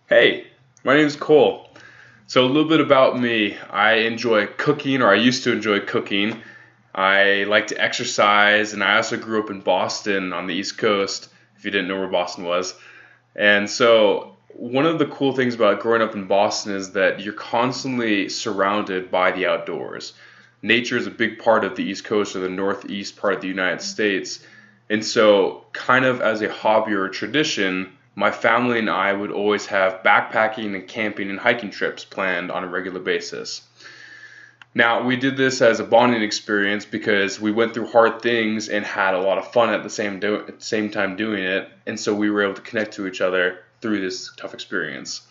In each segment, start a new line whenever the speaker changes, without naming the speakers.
Hey, my name's Cole. So a little bit about me. I enjoy cooking, or I used to enjoy cooking. I like to exercise, and I also grew up in Boston on the East Coast, if you didn't know where Boston was. And so one of the cool things about growing up in Boston is that you're constantly surrounded by the outdoors. Nature is a big part of the East Coast or the Northeast part of the United States. And so, kind of as a hobby or a tradition, my family and I would always have backpacking and camping and hiking trips planned on a regular basis. Now, we did this as a bonding experience because we went through hard things and had a lot of fun at the same time doing it, and so we were able to connect to each other through this tough experience.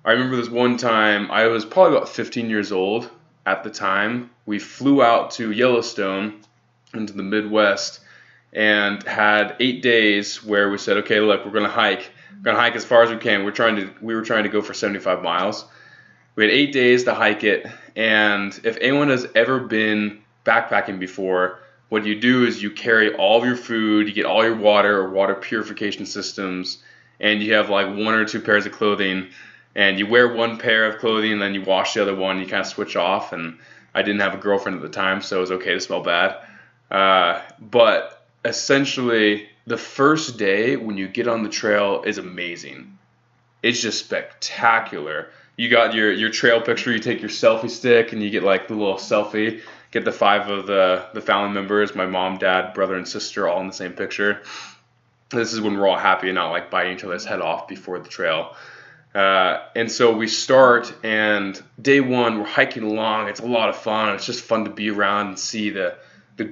I remember this one time, I was probably about 15 years old at the time. We flew out to Yellowstone into the Midwest and had 8 days where we said, okay, look, we're gonna hike. We're gonna hike as far as we can. We were trying to go for 75 miles. We had 8 days to hike it, and if anyone has ever been backpacking before, what you do is you carry all of your food, you get all your water or water purification systems, and you have like one or two pairs of clothing, and you wear one pair of clothing and then you wash the other one, and you kind of switch off. And I didn't have a girlfriend at the time, so it was okay to smell bad. But essentially, the first day when you get on the trail is amazing. It's just spectacular. You got your trail picture, you take your selfie stick and you get like the little selfie, get the five of the family members, my mom, dad, brother, and sister all in the same picture. This is when we're all happy and not like biting each other's head off before the trail. And so we start, and day one, we're hiking along. It's a lot of fun. It's just fun to be around and see the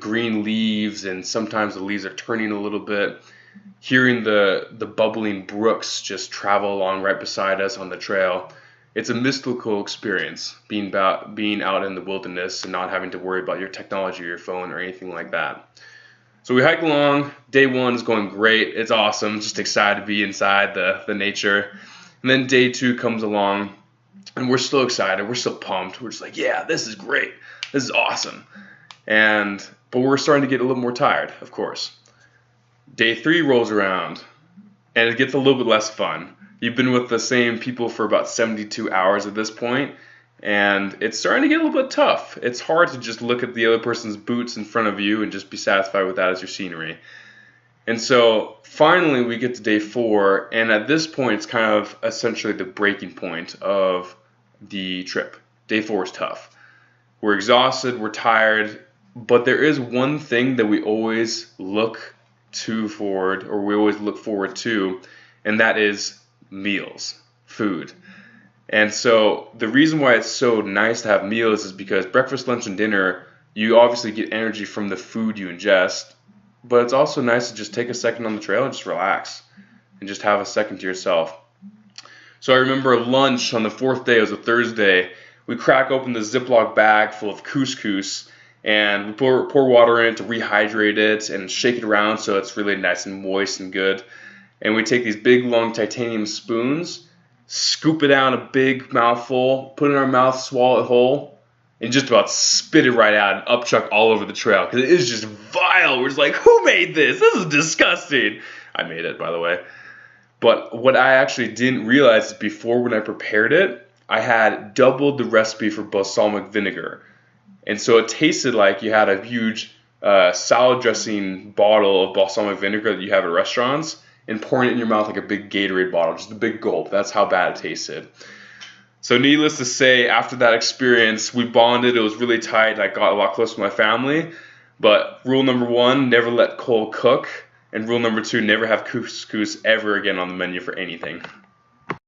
green leaves, and sometimes the leaves are turning a little bit. Hearing the bubbling brooks just travel along right beside us on the trail. It's a mystical experience being out in the wilderness and not having to worry about your technology or your phone or anything like that. So we hike along. Day one is going great. It's awesome. Just excited to be inside the nature. And then day two comes along, and we're still excited. We're still pumped. We're just like, yeah, this is great. This is awesome. But we're starting to get a little more tired, of course. Day three rolls around, and it gets a little bit less fun. You've been with the same people for about 72 hours at this point, and it's starting to get a little bit tough. It's hard to just look at the other person's boots in front of you and just be satisfied with that as your scenery. And so finally we get to day four, and at this point it's kind of essentially the breaking point of the trip. Day four is tough. We're exhausted, we're tired, but there is one thing that we always look forward to, and that is meals, food. And so the reason why it's so nice to have meals is because breakfast, lunch, and dinner, you obviously get energy from the food you ingest, but it's also nice to just take a second on the trail and just relax and just have a second to yourself. So I remember lunch on the fourth day, it was a Thursday, we crack open the Ziploc bag full of couscous, and we pour water in it to rehydrate it and shake it around so it's really nice and moist and good. And we take these big long titanium spoons, scoop it out a big mouthful, put it in our mouth, swallow it whole, and just about spit it right out and upchuck all over the trail because it is just vile. We're just like, who made this? This is disgusting. I made it, by the way. But what I actually didn't realize is before, when I prepared it, I had doubled the recipe for balsamic vinegar. And so it tasted like you had a huge salad dressing bottle of balsamic vinegar that you have at restaurants and pouring it in your mouth like a big Gatorade bottle, just a big gulp. That's how bad it tasted. So needless to say, after that experience, we bonded. It was really tight. I got a lot closer to my family. But rule number one, never let Cole cook. And rule number two, never have couscous ever again on the menu for anything.